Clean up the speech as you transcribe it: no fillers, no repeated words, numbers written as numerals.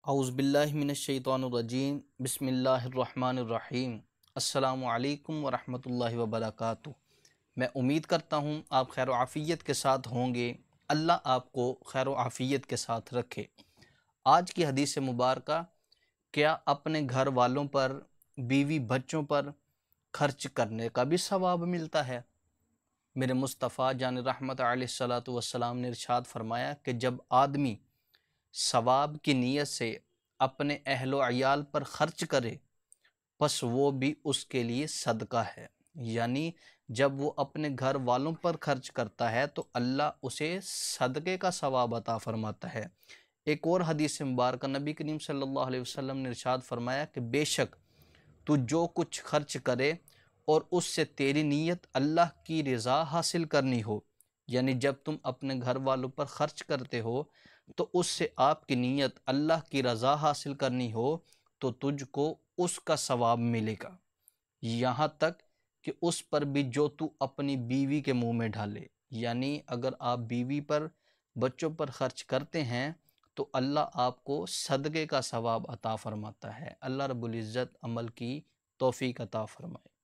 اعوذ باللہ من الشیطان الرجیم بسم اللہ الرحمن الرحیم السلام علیکم ورحمۃ اللہ وبرکاتہ۔ میں امید کرتا ہوں آپ خیر و عافیت کے ساتھ ہوں گے۔ اللہ آپ کو خیر و عافیت کے ساتھ رکھے۔ آج کی حدیث مبارکہ، کیا اپنے گھر والوں پر، بیوی بچوں پر خرچ کرنے کا بھی ثواب ملتا ہے؟ میرے مصطفیٰ جان رحمت علیہ الصلاۃ والسلام نے ارشاد فرمایا کہ جب آدمی ثواب کی نیت سے اپنے اہل و عیال پر خرچ کرے پس وہ بھی اس کے لیے صدقہ ہے، یعنی جب وہ اپنے گھر والوں پر خرچ کرتا ہے تو اللہ اسے صدقے کا ثواب عطا فرماتا ہے۔ ایک اور حدیث مبارکہ نبی کریم صلی اللہ علیہ وسلم نے ارشاد فرمایا کہ بے شک تو جو کچھ خرچ کرے اور اس سے تیری نیت اللہ کی رضا حاصل کرنی ہو، یعنی جب تم اپنے گھر والوں پر خرچ کرتے ہو تو اس سے آپ کی نیت اللہ کی رضا حاصل کرنی ہو تو تجھ کو اس کا ثواب ملے گا، یہاں تک کہ اس پر بھی جو تو اپنی بیوی کے منہ میں ڈالے۔ یعنی اگر آپ بیوی پر، بچوں پر خرچ کرتے ہیں تو اللہ آپ کو صدقے کا ثواب عطا فرماتا ہے۔ اللہ رب العزت عمل کی توفیق عطا فرمائے۔